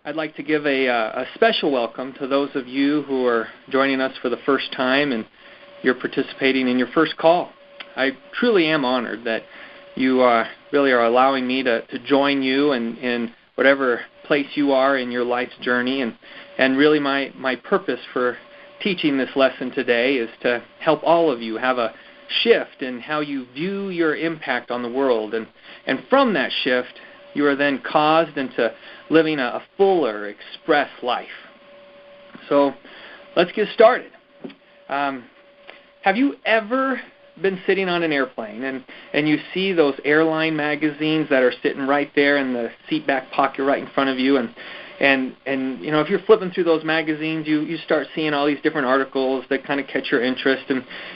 I'd like to give a special welcome to those of you who are joining us for the first time and you're participating in your first call. I truly am honored that you really are allowing me to join you in whatever place you are in your life's journey. And really my purpose for teaching this lesson today is to help all of you have a shift in how you view your impact on the world. And from that shift, you are then caused into living a fuller, expressed life. So let's get started. Have you ever been sitting on an airplane and you see those airline magazines that are sitting right there in the seat back pocket right in front of you, and you know, if you're flipping through those magazines, you start seeing all these different articles that kind of catch your interest,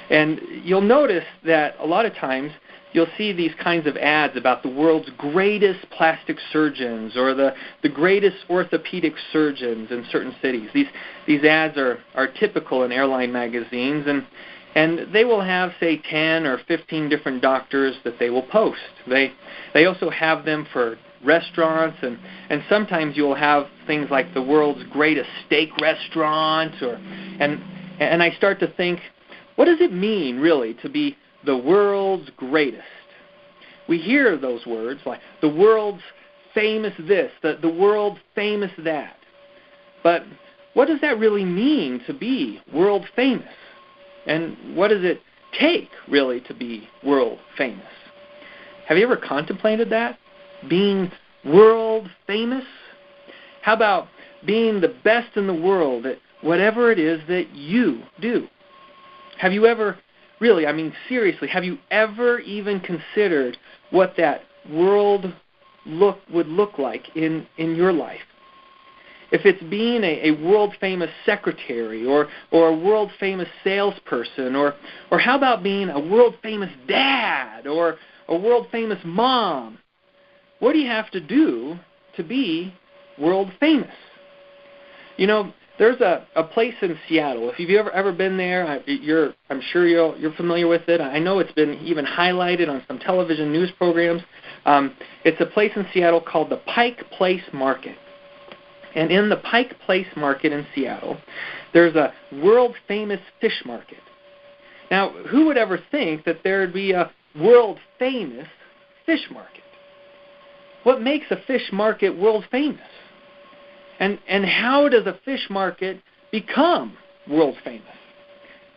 and you'll notice that a lot of times you'll see these kinds of ads about the world's greatest plastic surgeons or the greatest orthopedic surgeons in certain cities. These ads are typical in airline magazines, and they will have, say, 10 or 15 different doctors that they will post. They also have them for restaurants, and sometimes you'll have things like the world's greatest steak restaurant, and I start to think, what does it mean really to be the world's greatest? We hear those words like the world's famous this, the world's famous that. But what does that really mean to be world famous? And what does it take really to be world famous? Have you ever contemplated that? Being world famous? How about being the best in the world at whatever it is that you do? Have you ever really, I mean seriously, have you ever even considered what that world would look like in your life? If it's being a world-famous secretary or a world-famous salesperson, or how about being a world-famous dad or a world-famous mom? What do you have to do to be world-famous? You know, there's a place in Seattle. If you've ever been there, I'm sure you're familiar with it. I know it's been even highlighted on some television news programs. It's a place in Seattle called the Pike Place Market. And in the Pike Place Market in Seattle, there's a world-famous fish market. Now, who would ever think that there would be a world-famous fish market? What makes a fish market world-famous? And how does a fish market become world-famous?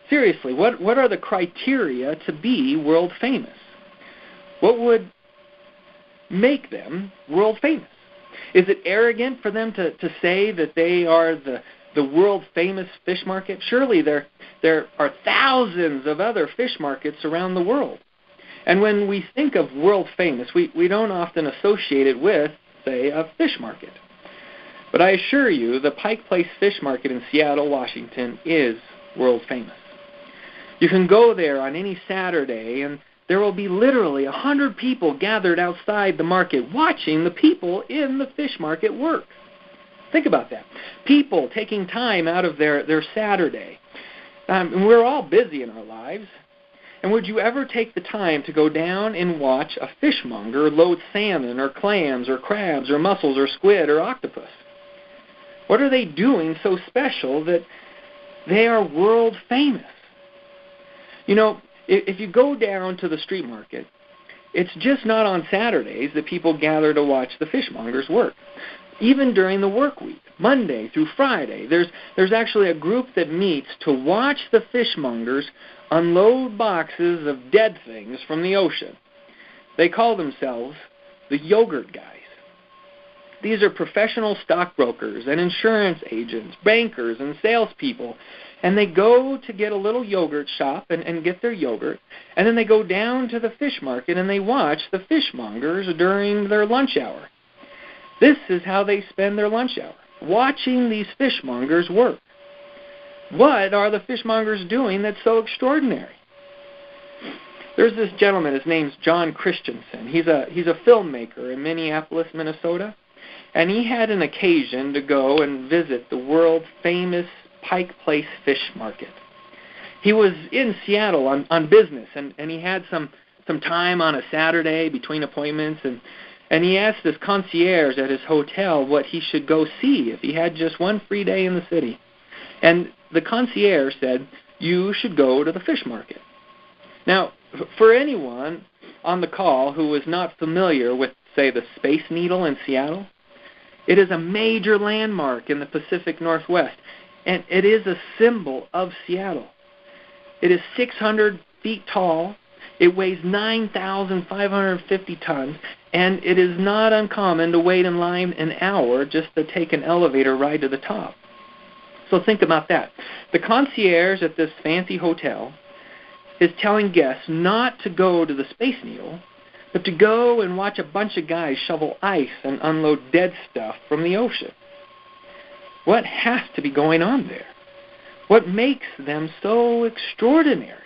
Seriously, what are the criteria to be world-famous? What would make them world-famous? Is it arrogant for them to say that they are the world-famous fish market? Surely there are thousands of other fish markets around the world. And when we think of world-famous, we don't often associate it with, say, a fish market. But I assure you, the Pike Place Fish Market in Seattle, Washington, is world-famous. You can go there on any Saturday, and there will be literally 100 people gathered outside the market watching the people in the fish market work. Think about that. People taking time out of their Saturday. And we're all busy in our lives. And would you ever take the time to go down and watch a fishmonger load salmon or clams or crabs or mussels or squid or octopus? What are they doing so special that they are world famous? You know, if you go down to the street market, it's just not on Saturdays that people gather to watch the fishmongers work. Even during the work week, Monday through Friday, there's actually a group that meets to watch the fishmongers unload boxes of dead things from the ocean. They call themselves the yogurt guys. These are professional stockbrokers and insurance agents, bankers and salespeople, and they go to get a little yogurt shop and get their yogurt, and then they go down to the fish market and they watch the fishmongers during their lunch hour. This is how they spend their lunch hour, watching these fishmongers work. What are the fishmongers doing that's so extraordinary? There's this gentleman, his name's John Christensen. He's a filmmaker in Minneapolis, Minnesota, and he had an occasion to go and visit the world-famous Pike Place Fish Market. He was in Seattle on business, and he had some time on a Saturday between appointments, And he asked this concierge at his hotel what he should go see if he had just one free day in the city. And the concierge said, "You should go to the fish market." Now, for anyone on the call who is not familiar with, say, the Space Needle in Seattle, it is a major landmark in the Pacific Northwest, and it is a symbol of Seattle. It is 600 feet tall, it weighs 9,550 tons, and it is not uncommon to wait in line an hour just to take an elevator ride to the top. So think about that. The concierge at this fancy hotel is telling guests not to go to the Space Needle, but to go and watch a bunch of guys shovel ice and unload dead stuff from the ocean. What has to be going on there? What makes them so extraordinary?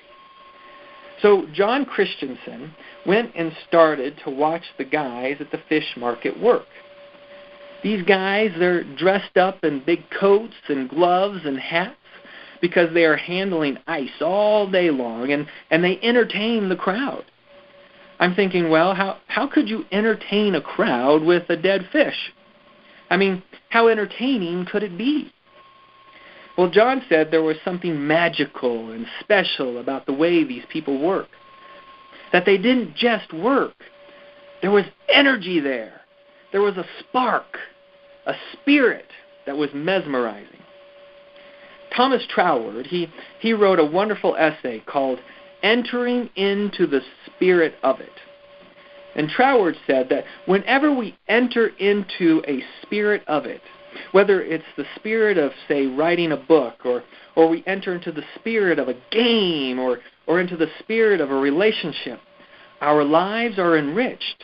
So John Christensen went and started to watch the guys at the fish market work. These guys, they're dressed up in big coats and gloves and hats because they are handling ice all day long, and they entertain the crowd. I'm thinking, well, how could you entertain a crowd with a dead fish? I mean, how entertaining could it be? Well, John said there was something magical and special about the way these people work. That they didn't just work. There was energy there. There was a spark, a spirit that was mesmerizing. Thomas Troward, he wrote a wonderful essay called Entering into the Spirit of It. And Troward said that whenever we enter into a spirit of it, whether it's the spirit of, say, writing a book, or we enter into the spirit of a game, or into the spirit of a relationship, our lives are enriched.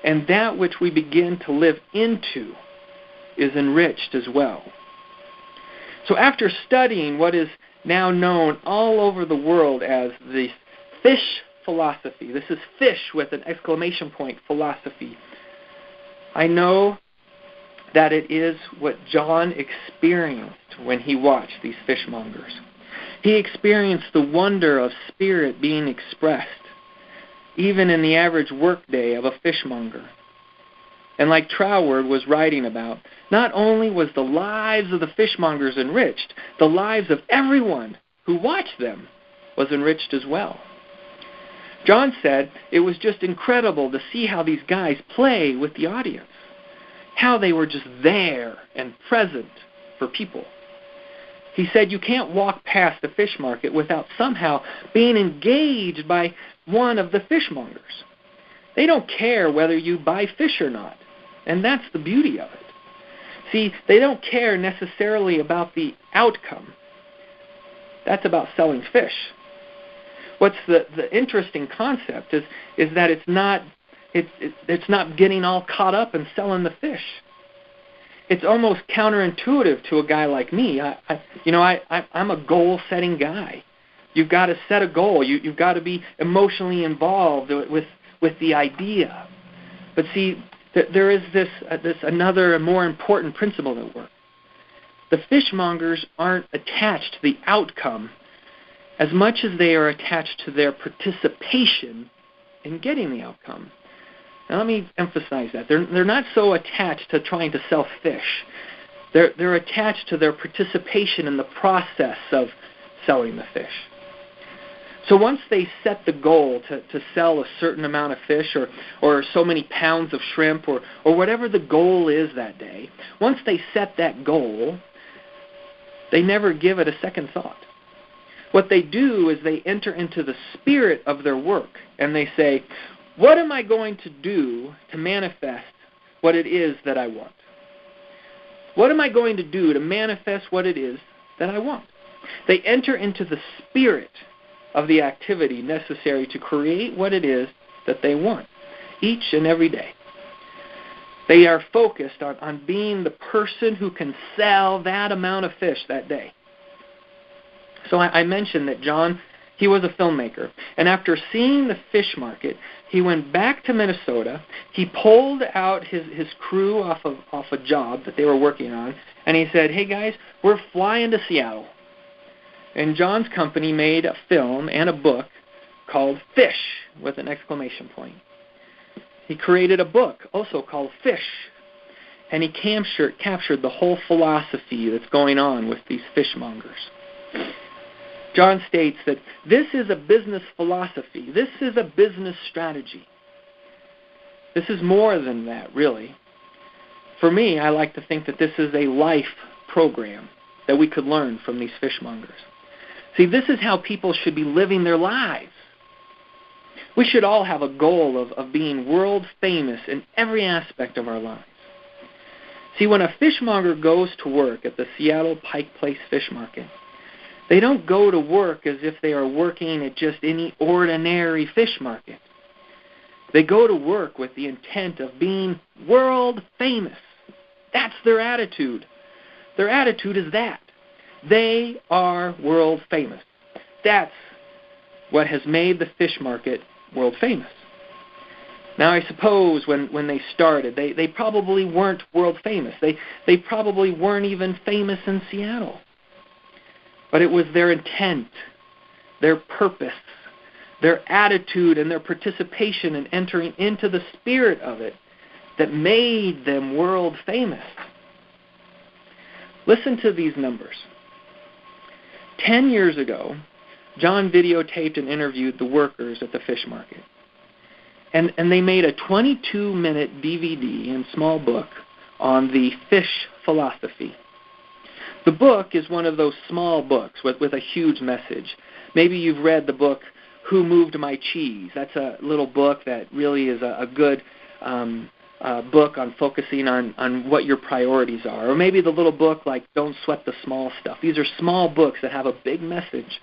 And that which we begin to live into is enriched as well. So after studying what is now known all over the world as the fish philosophy, this is fish with an exclamation point philosophy, I know that it is what John experienced when he watched these fishmongers. He experienced the wonder of spirit being expressed, even in the average workday of a fishmonger. And like Troward was writing about, not only was the lives of the fishmongers enriched, the lives of everyone who watched them was enriched as well. John said it was just incredible to see how these guys play with the audience, how they were just there and present for people. He said you can't walk past the fish market without somehow being engaged by one of the fishmongers. They don't care whether you buy fish or not, and that's the beauty of it. See, they don't care necessarily about the outcome. That's about selling fish. What's the interesting concept is that it's not getting all caught up in selling the fish. It's almost counterintuitive to a guy like me. I'm a goal-setting guy. You've got to set a goal. You've got to be emotionally involved with the idea. But see, there is this another more important principle at work. The fishmongers aren't attached to the outcome as much as they are attached to their participation in getting the outcome. Now let me emphasize that. They're not so attached to trying to sell fish. They're attached to their participation in the process of selling the fish. So once they set the goal to sell a certain amount of fish or so many pounds of shrimp or whatever the goal is that day, once they set that goal, they never give it a second thought. What they do is they enter into the spirit of their work and they say, what am I going to do to manifest what it is that I want? What am I going to do to manifest what it is that I want? They enter into the spirit of the activity necessary to create what it is that they want each and every day. They are focused on being the person who can sell that amount of fish that day. So I mentioned that John, he was a filmmaker. And after seeing the fish market, he went back to Minnesota. He pulled out his crew off a job that they were working on. And he said, hey guys, we're flying to Seattle. And John's company made a film and a book called Fish with an exclamation point. He created a book also called Fish, and he captured the whole philosophy that's going on with these fishmongers. John states that this is a business philosophy. This is a business strategy. This is more than that, really. For me, I like to think that this is a life program that we could learn from these fishmongers. See, this is how people should be living their lives. We should all have a goal of being world famous in every aspect of our lives. See, when a fishmonger goes to work at the Seattle Pike Place Fish Market, they don't go to work as if they are working at just any ordinary fish market. They go to work with the intent of being world famous. That's their attitude. Their attitude is that. They are world famous. That's what has made the fish market world famous. Now, I suppose when they started, they probably weren't world famous. They probably weren't even famous in Seattle. But it was their intent, their purpose, their attitude, and their participation in entering into the spirit of it that made them world famous. Listen to these numbers. 10 years ago, John videotaped and interviewed the workers at the fish market. And they made a 22-minute DVD and small book on the fish philosophy. The book is one of those small books with a huge message. Maybe you've read the book, Who Moved My Cheese? That's a little book that really is a good book on focusing on what your priorities are. Or maybe the little book like Don't Sweat the Small Stuff. These are small books that have a big message.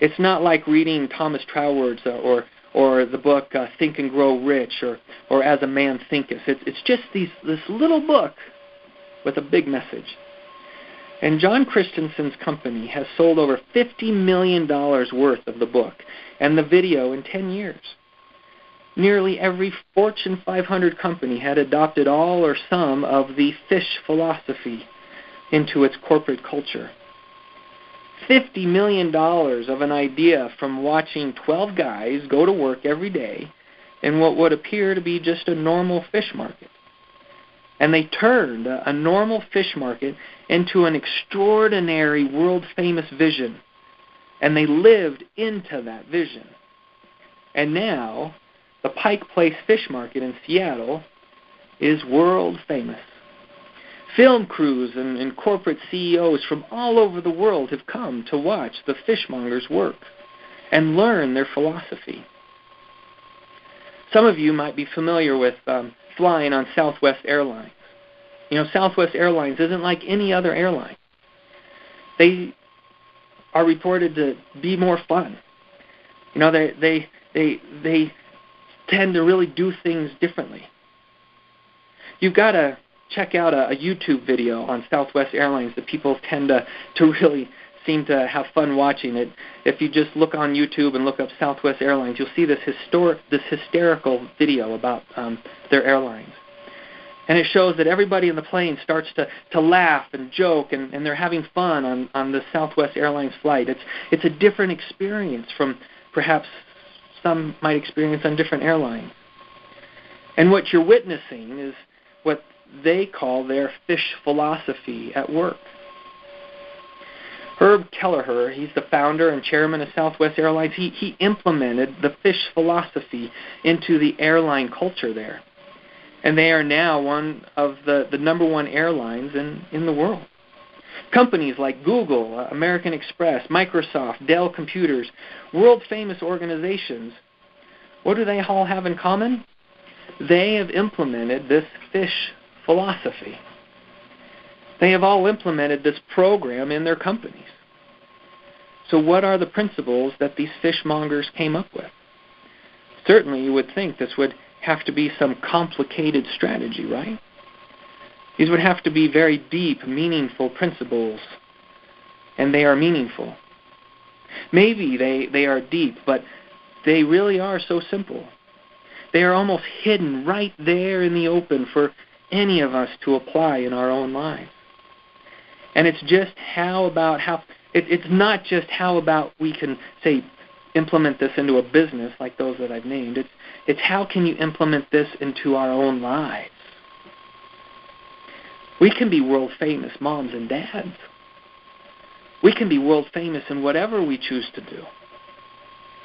It's not like reading Thomas Troward's or the book Think and Grow Rich or As a Man Thinketh. It's just this little book with a big message. And John Christensen's company has sold over $50 million worth of the book and the video in 10 years. Nearly every Fortune 500 company had adopted all or some of the fish philosophy into its corporate culture. $50 million of an idea from watching 12 guys go to work every day in what would appear to be just a normal fish market. And they turned a normal fish market into an extraordinary world-famous vision. And they lived into that vision. And now, the Pike Place Fish Market in Seattle is world-famous. Film crews and corporate CEOs from all over the world have come to watch the fishmongers work and learn their philosophy. Some of you might be familiar with flying on Southwest Airlines. You know, Southwest Airlines isn't like any other airline. They are reported to be more fun. You know, they tend to really do things differently. You've got to check out a YouTube video on Southwest Airlines that people tend to really seem to have fun watching it. If you just look on YouTube and look up Southwest Airlines, you'll see this hysterical video about their airlines. And it shows that everybody in the plane starts to laugh and joke, and they're having fun on the Southwest Airlines flight. It's a different experience from perhaps some might experience on different airlines. And what you're witnessing is what they call their fish philosophy at work. Herb Kelleher, he's the founder and chairman of Southwest Airlines. He implemented the fish philosophy into the airline culture there. And they are now one of the number one airlines in the world. Companies like Google, American Express, Microsoft, Dell Computers, world-famous organizations, what do they all have in common? They have implemented this fish philosophy. They have all implemented this program in their companies. So what are the principles that these fishmongers came up with? Certainly you would think this would have to be some complicated strategy, right? These would have to be very deep, meaningful principles, and they are meaningful. Maybe they are deep, but they really are so simple. They are almost hidden right there in the open for any of us to apply in our own lives. And it's just it's not just how about we can, say, implement this into a business like those that I've named. It's how can you implement this into our own lives. We can be world famous moms and dads. We can be world famous in whatever we choose to do.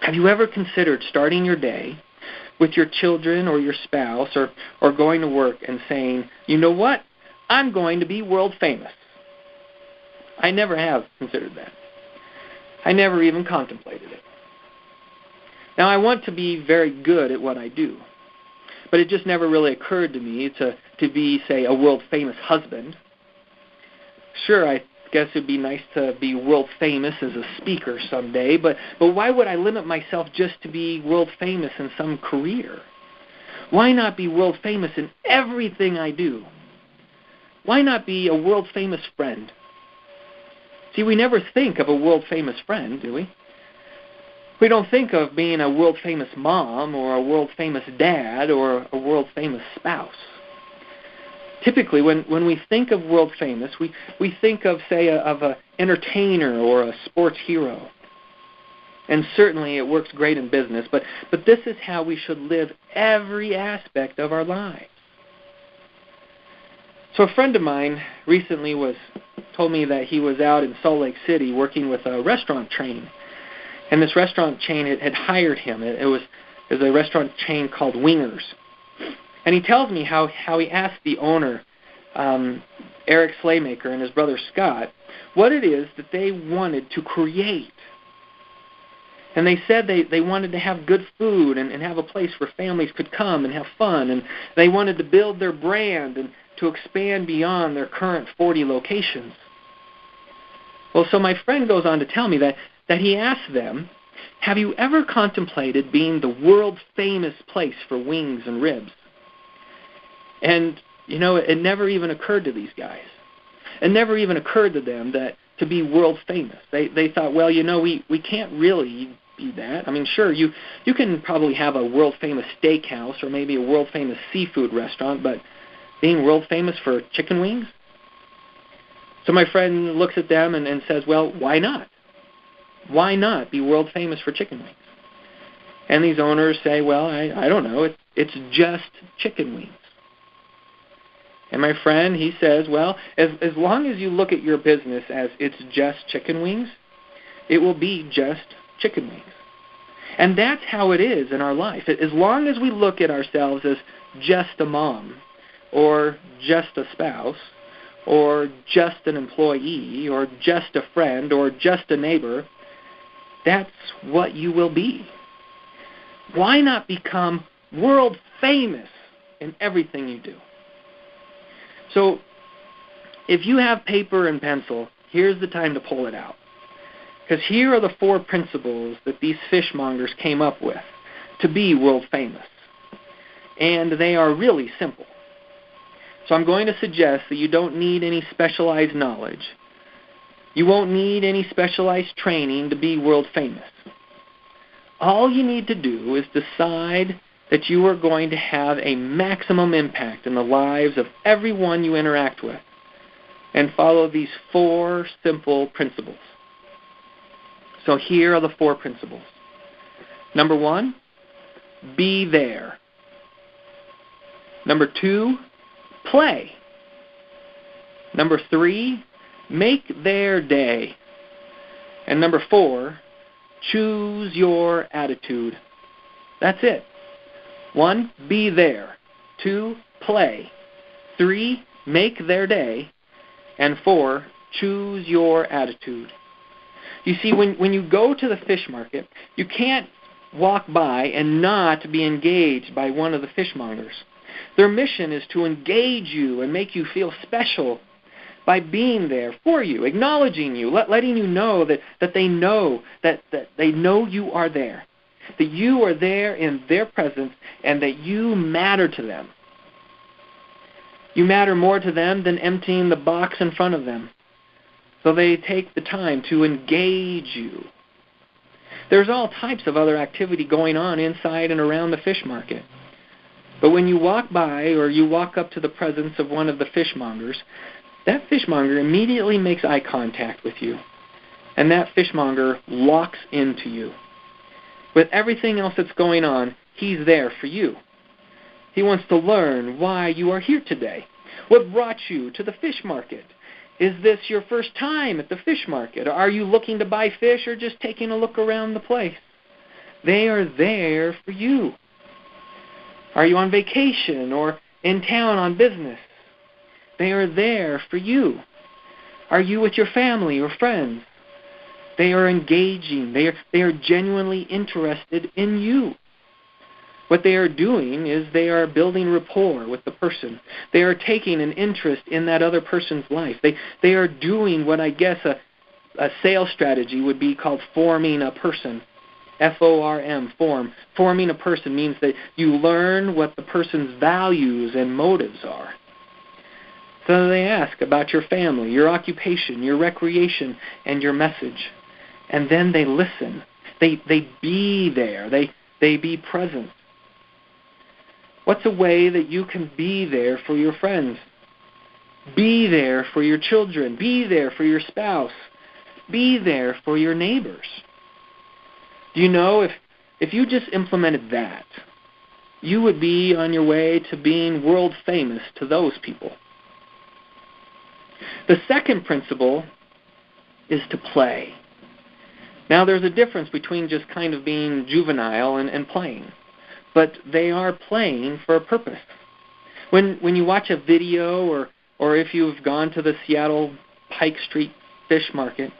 Have you ever considered starting your day with your children or your spouse or going to work and saying, you know what, I'm going to be world famous? I never have considered that. I never even contemplated it. Now, I want to be very good at what I do, but it just never really occurred to me to be, say, a world-famous husband. Sure, I guess it would be nice to be world-famous as a speaker someday, but why would I limit myself just to be world-famous in some career? Why not be world-famous in everything I do? Why not be a world-famous friend? See, we never think of a world-famous friend, do we? We don't think of being a world-famous mom or a world-famous dad or a world-famous spouse. Typically, when we think of world-famous, we think of, say, of an entertainer or a sports hero. And certainly it works great in business, but this is how we should live every aspect of our lives. So a friend of mine recently told me that he was out in Salt Lake City working with a restaurant chain. And this restaurant chain had hired him. It was a restaurant chain called Wingers. And he tells me how he asked the owner, Eric Slaymaker, and his brother Scott, what it is that they wanted to create. And they said they wanted to have good food and have a place where families could come and have fun. And they wanted to build their brand and to expand beyond their current 40 locations. Well, so my friend goes on to tell me that he asked them, have you ever contemplated being the world-famous place for wings and ribs? And, it never even occurred to these guys. It never even occurred to them that to be world-famous. They thought, well, we can't really be that. I mean, sure, you can probably have a world-famous steakhouse or maybe a world-famous seafood restaurant, but being world-famous for chicken wings? So my friend looks at them and says, well, why not? Why not be world-famous for chicken wings? And these owners say, well, I don't know, it's just chicken wings. And my friend, he says, well, as long as you look at your business as it's just chicken wings, it will be just chicken wings. And that's how it is in our life. As long as we look at ourselves as just a mom, or just a spouse, or just an employee, or just a friend, or just a neighbor, that's what you will be. Why not become world famous in everything you do? So, if you have paper and pencil, here's the time to pull it out. Because here are the 4 principles that these fishmongers came up with to be world famous. And they are really simple. So I'm going to suggest that you don't need any specialized knowledge. You won't need any specialized training to be world famous. All you need to do is decide that you are going to have a maximum impact in the lives of everyone you interact with, and follow these 4 simple principles. So here are the 4 principles. Number 1, be there. Number 2, play. Number 3, make their day. And number 4, choose your attitude. That's it. 1, be there. 2, play. 3, make their day. And 4, choose your attitude. You see, when you go to the fish market, you can't walk by and not be engaged by one of the fishmongers. Their mission is to engage you and make you feel special by being there for you, acknowledging you, letting you know that they know that they know you are there, that you are there in their presence, and that you matter to them. You matter more to them than emptying the box in front of them. So they take the time to engage you. There's all types of other activity going on inside and around the fish market. But when you walk by or you walk up to the presence of one of the fishmongers, that fishmonger immediately makes eye contact with you. And that fishmonger locks into you. With everything else that's going on, he's there for you. He wants to learn why you are here today. What brought you to the fish market? Is this your first time at the fish market? Are you looking to buy fish or just taking a look around the place? They are there for you. Are you on vacation or in town on business? They are there for you. Are you with your family or friends? They are engaging. They are genuinely interested in you. What they are doing is they are building rapport with the person. They are taking an interest in that other person's life. They are doing what I guess a sales strategy would be called forming a person. F-O-R-M, form. Forming a person means that you learn what the person's values and motives are. So they ask about your family, your occupation, your recreation, and your message. And then they listen. They be there. They be present. What's a way that you can be there for your friends? Be there for your children. Be there for your spouse. Be there for your neighbors. Do you know if you just implemented that, you would be on your way to being world famous to those people. The second principle is to play. Now, there's a difference between just kind of being juvenile and playing, but they are playing for a purpose. When you watch a video or if you've gone to the Seattle Pike Street Fish Market,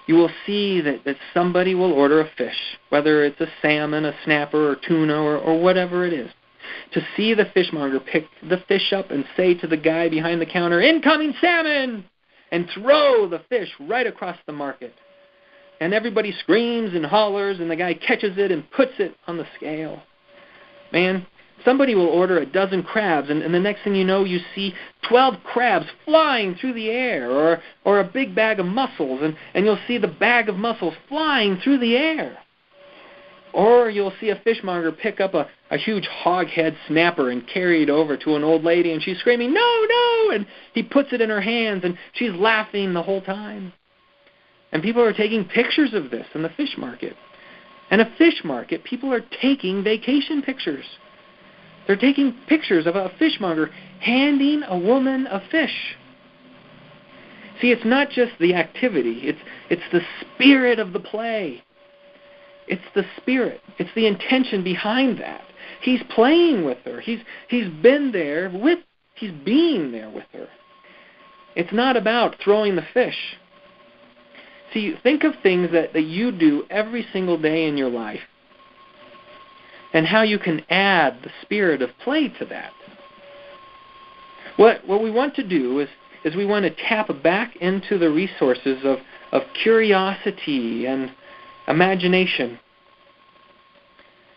you will see that somebody will order a fish, whether it's a salmon, a snapper, or tuna, or whatever it is. To see the fishmonger pick the fish up and say to the guy behind the counter, "Incoming salmon!" and throw the fish right across the market. And everybody screams and hollers, and the guy catches it and puts it on the scale. Man, somebody will order a dozen crabs, and the next thing you know, you see 12 crabs flying through the air, or a big bag of mussels, and you'll see the bag of mussels flying through the air. Or you'll see a fishmonger pick up a huge hoghead snapper and carry it over to an old lady, and she's screaming, "No, no!" And he puts it in her hands, and she's laughing the whole time. And people are taking pictures of this in the fish market. And a fish market, people are taking vacation pictures. They're taking pictures of a fishmonger handing a woman a fish. See, it's not just the activity. It's the spirit of the play. It's the spirit. It's the intention behind that. He's playing with her. He's been there he's being there with her. It's not about throwing the fish. See, think of things that you do every single day in your life and how you can add the spirit of play to that. What we want to do is we want to tap back into the resources of curiosity and imagination.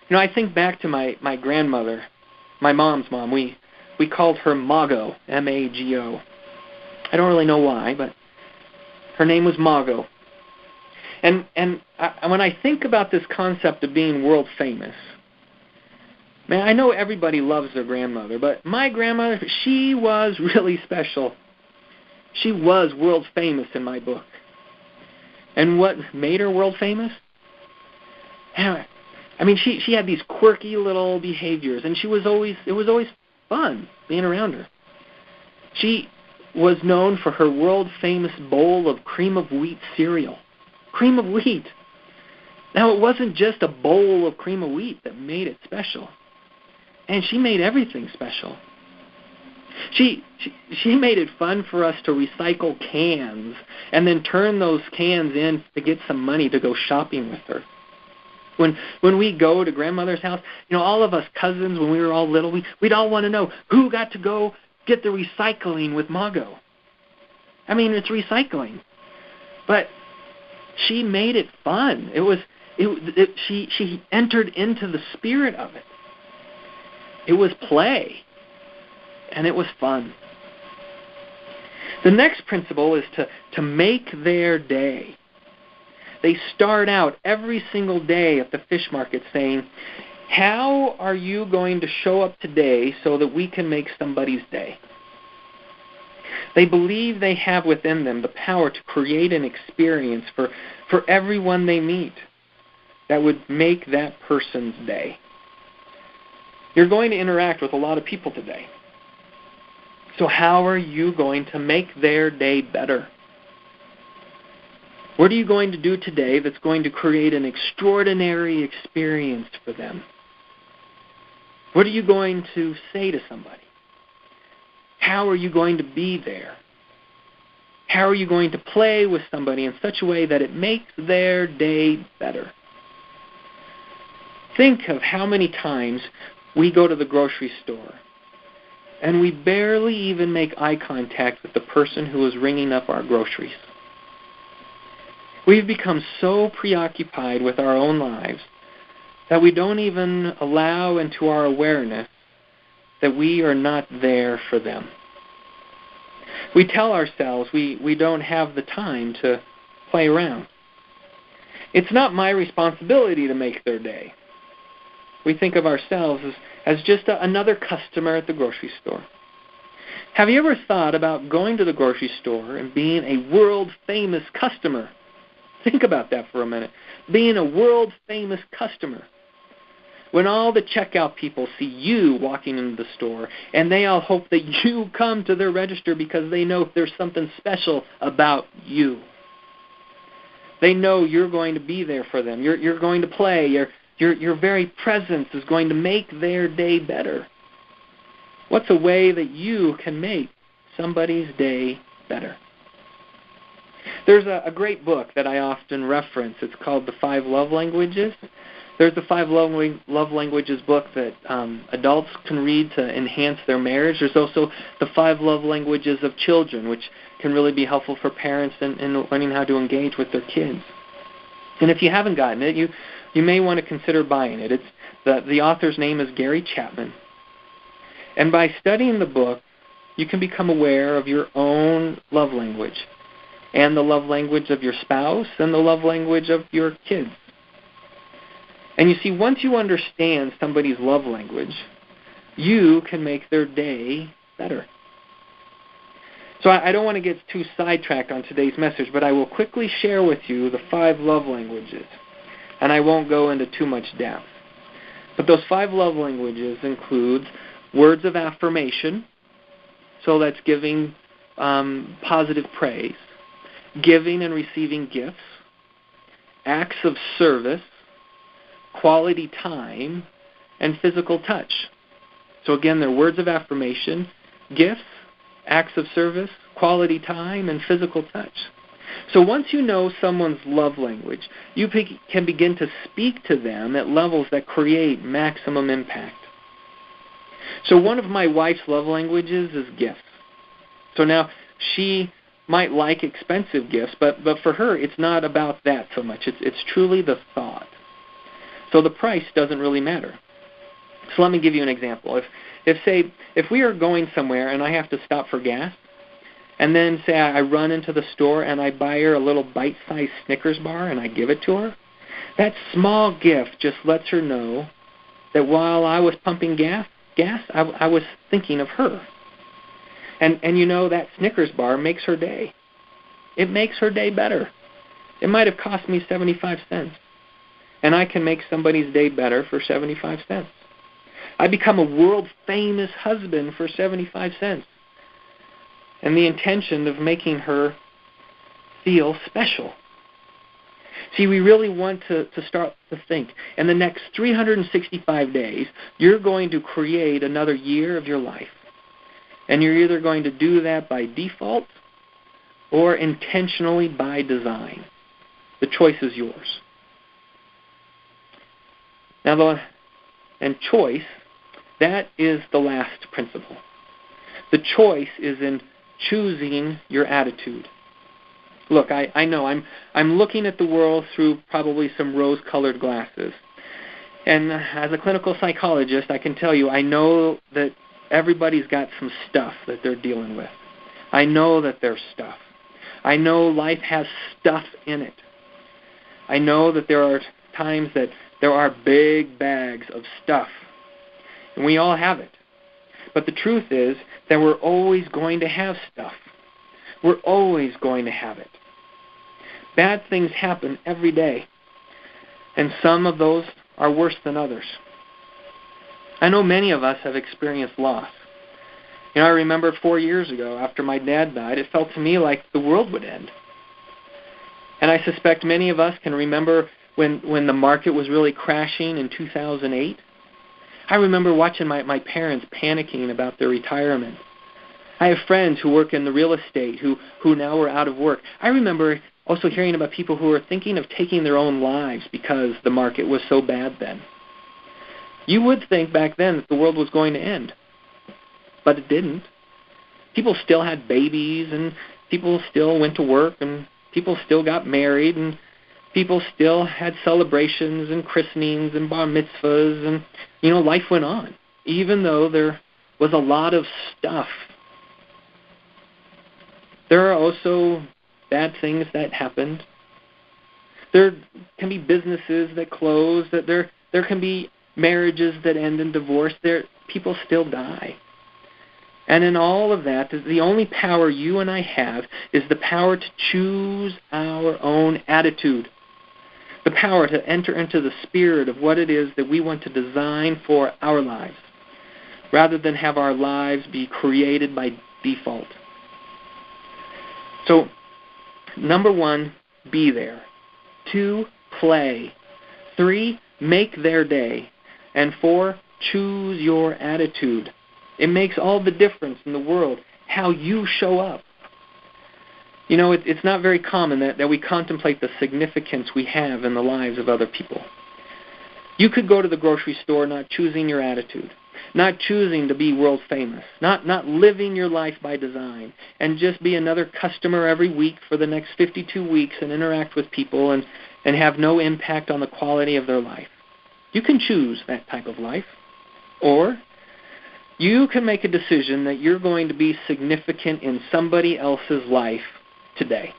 You know, I think back to my grandmother, my mom's mom. We called her Mago, M-A-G-O. I don't really know why, but her name was Mago. And when I think about this concept of being world famous, man, I know everybody loves their grandmother, but my grandmother, she was really special. She was world famous in my book. And what made her world famous? I mean, she had these quirky little behaviors, and it was always fun being around her. She was known for her world famous bowl of cream of wheat cereal. Cream of wheat. Now, it wasn't just a bowl of cream of wheat that made it special. And she made everything special. She made it fun for us to recycle cans and then turn those cans in to get some money to go shopping with her. When we go to grandmother's house, you know, all of us cousins, when we were all little, we'd all want to know who got to go get the recycling with Mago. I mean, it's recycling. But she made it fun. She entered into the spirit of it. It was play, and it was fun. The next principle is to make their day. They start out every single day at the fish market saying, "How are you going to show up today so that we can make somebody's day?" They believe they have within them the power to create an experience for everyone they meet. that would make that person's day. You're going to interact with a lot of people today. So how are you going to make their day better? What are you going to do today that's going to create an extraordinary experience for them? What are you going to say to somebody? How are you going to be there? How are you going to play with somebody in such a way that it makes their day better? Think of how many times we go to the grocery store and we barely even make eye contact with the person who is ringing up our groceries. We've become so preoccupied with our own lives that we don't even allow into our awareness that we are not there for them. We tell ourselves we don't have the time to play around. It's not my responsibility to make their day. We think of ourselves as just another customer at the grocery store. Have you ever thought about going to the grocery store and being a world-famous customer? Think about that for a minute. Being a world-famous customer. When all the checkout people see you walking into the store, and they all hope that you come to their register because they know there's something special about you. They know you're going to be there for them. You're going to play. Your very presence is going to make their day better. What's a way that you can make somebody's day better? There's a great book that I often reference. It's called The 5 Love Languages. There's the 5 Love Languages book that adults can read to enhance their marriage. There's also the 5 Love Languages of Children, which can really be helpful for parents in learning how to engage with their kids. And if you haven't gotten it, you may want to consider buying it. The author's name is Gary Chapman. And by studying the book, you can become aware of your own love language and the love language of your spouse and the love language of your kids. And you see, once you understand somebody's love language, you can make their day better. So I don't want to get too sidetracked on today's message, but I will quickly share with you the 5 love languages. And I won't go into too much depth. But those 5 love languages include words of affirmation, so that's giving positive praise, giving and receiving gifts, acts of service, quality time, and physical touch. So again, they're words of affirmation, gifts, acts of service, quality time, and physical touch. So once you know someone's love language, you can begin to speak to them at levels that create maximum impact. So one of my wife's love languages is gifts. So now she might like expensive gifts, but for her it's not about that so much. It's truly the thought. So the price doesn't really matter. So let me give you an example. If we are going somewhere and I have to stop for gas, and then say I run into the store and I buy her a little bite-sized Snickers bar and I give it to her, that small gift just lets her know that while I was pumping gas, I was thinking of her. And you know, that Snickers bar makes her day. It makes her day better. It might have cost me 75 cents. And I can make somebody's day better for 75 cents. I become a world-famous husband for 75 cents. And the intention of making her feel special. See, we really want to start to think. In the next 365 days, you're going to create another year of your life. And you're either going to do that by default or intentionally by design. The choice is yours. Now, and choice, that is the last principle. The choice is in choosing your attitude. Look, I know I'm looking at the world through probably some rose-colored glasses. And as a clinical psychologist, I can tell you, I know that everybody's got some stuff that they're dealing with. I know that there's stuff. I know life has stuff in it. I know that there are times that there are big bags of stuff. And we all have it. But the truth is that we're always going to have stuff. We're always going to have it. Bad things happen every day. And some of those are worse than others. I know many of us have experienced loss. I remember 4 years ago, after my dad died, it felt to me like the world would end. And I suspect many of us can remember when the market was really crashing in 2008. I remember watching my parents panicking about their retirement. I have friends who work in the real estate who now are out of work. I remember also hearing about people who were thinking of taking their own lives because the market was so bad then. You would think back then that the world was going to end, but it didn't. People still had babies, and people still went to work, and people still got married, and people still had celebrations and christenings and bar mitzvahs, and, life went on, even though there was a lot of stuff. There are also bad things that happened. There can be businesses that close, that there can be marriages that end in divorce. People still die. And in all of that, the only power you and I have is the power to choose our own attitude, the power to enter into the spirit of what it is that we want to design for our lives, rather than have our lives be created by default. So, number 1, be there. 2, play. 3, make their day. And 4, choose your attitude. It makes all the difference in the world how you show up. It's not very common that we contemplate the significance we have in the lives of other people. You could go to the grocery store not choosing your attitude, not choosing to be world famous, not living your life by design, and just be another customer every week for the next 52 weeks and interact with people and have no impact on the quality of their life. You can choose that type of life. Or you can make a decision that you're going to be significant in somebody else's life today.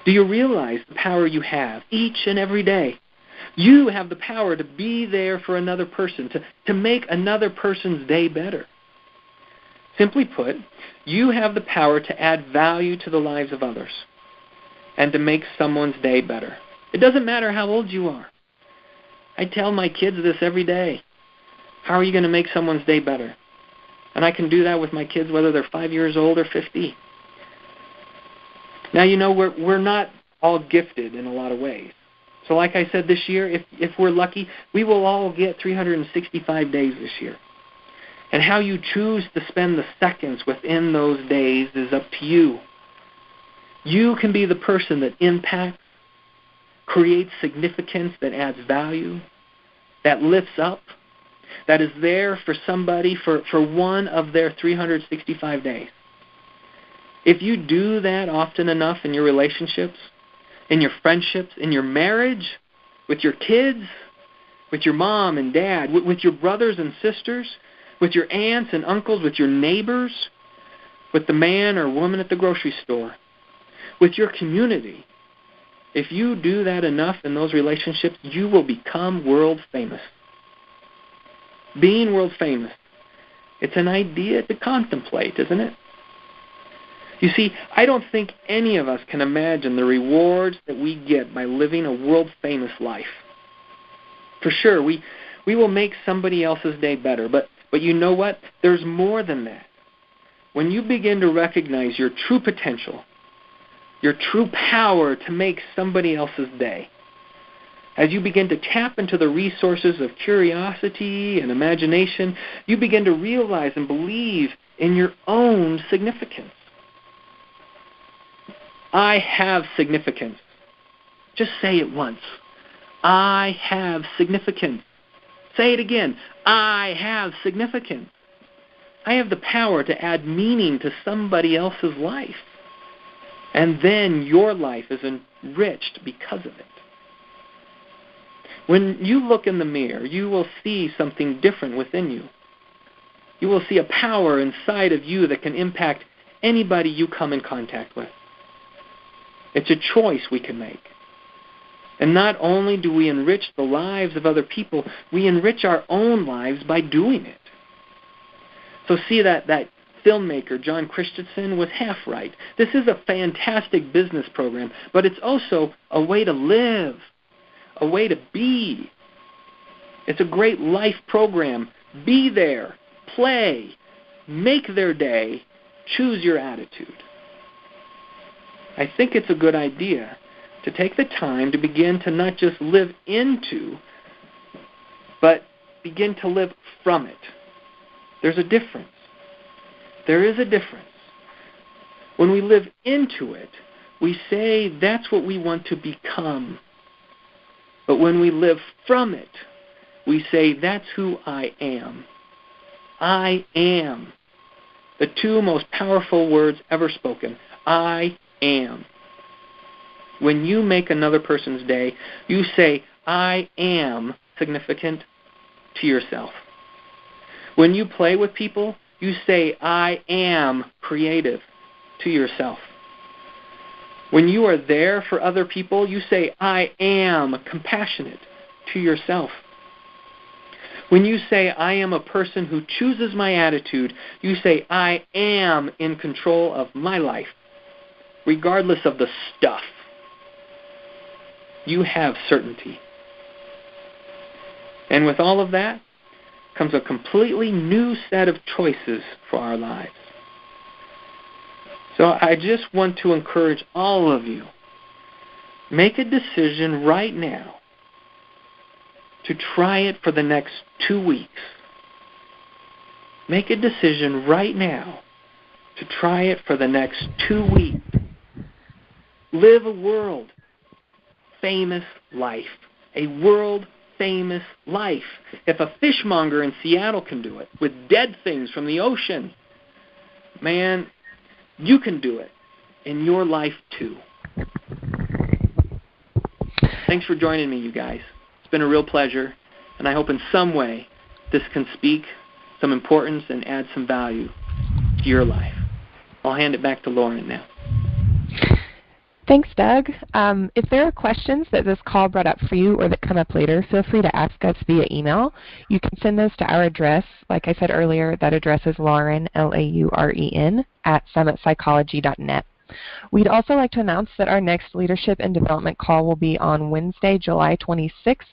Do you realize the power you have each and every day? You have the power to be there for another person, to make another person's day better. Simply put, you have the power to add value to the lives of others and to make someone's day better. It doesn't matter how old you are. I tell my kids this every day. How are you going to make someone's day better? And I can do that with my kids whether they're 5 years old or 50. Now, we're not all gifted in a lot of ways. So like I said, this year, if we're lucky, we will all get 365 days this year. And how you choose to spend the seconds within those days is up to you. You can be the person that impacts, creates significance, that adds value, that lifts up, that is there for somebody for one of their 365 days. If you do that often enough in your relationships, in your friendships, in your marriage, with your kids, with your mom and dad, with your brothers and sisters, with your aunts and uncles, with your neighbors, with the man or woman at the grocery store, with your community, if you do that enough in those relationships, you will become world famous. Being world famous, it's an idea to contemplate, isn't it? You see, I don't think any of us can imagine the rewards that we get by living a world-famous life. For sure, we will make somebody else's day better, but you know what? There's more than that. When you begin to recognize your true potential, your true power to make somebody else's day, as you begin to tap into the resources of curiosity and imagination, you begin to realize and believe in your own significance. I have significance. Just say it once. I have significance. Say it again. I have significance. I have the power to add meaning to somebody else's life. And then your life is enriched because of it. When you look in the mirror, you will see something different within you. You will see a power inside of you that can impact anybody you come in contact with. It's a choice we can make. And not only do we enrich the lives of other people, we enrich our own lives by doing it. So see that filmmaker, John Christensen, was half right. This is a fantastic business program, but it's also a way to live, a way to be. It's a great life program. Be there, play, make their day, choose your attitude. I think it's a good idea to take the time to begin to not just live into, but begin to live from it. There's a difference. There is a difference. When we live into it, we say that's what we want to become. But when we live from it, we say that's who I am. I am. The two most powerful words ever spoken. I am. When you make another person's day, you say, I am significant to yourself. When you play with people, you say, I am creative to yourself. When you are there for other people, you say, I am compassionate to yourself. When you say, I am a person who chooses my attitude, you say, I am in control of my life, regardless of the stuff. You have certainty. And with all of that comes a completely new set of choices for our lives. So I just want to encourage all of you, make a decision right now to try it for the next 2 weeks. Make a decision right now to try it for the next 2 weeks. Live a world-famous life. A world-famous life. If a fishmonger in Seattle can do it with dead things from the ocean, man, you can do it in your life too. Thanks for joining me, you guys. It's been a real pleasure, and I hope in some way this can speak some importance and add some value to your life. I'll hand it back to Lauren now. Thanks, Doug. If there are questions that this call brought up for you or that come up later, feel free to ask us via email. You can send those to our address. Like I said earlier, that address is Lauren, Lauren, @summitpsychology.net. We'd also like to announce that our next Leadership and Development call will be on Wednesday, July 26th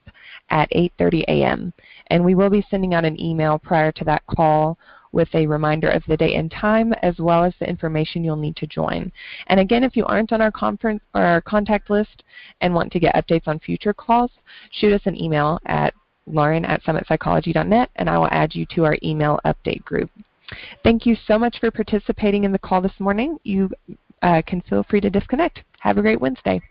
at 8:30 a.m. And we will be sending out an email prior to that call with a reminder of the date and time, as well as the information you'll need to join. And again, if you aren't on our conference or our contact list and want to get updates on future calls, shoot us an email at lauren@summitpsychology.net, and I will add you to our email update group. Thank you so much for participating in the call this morning. You can feel free to disconnect. Have a great Wednesday.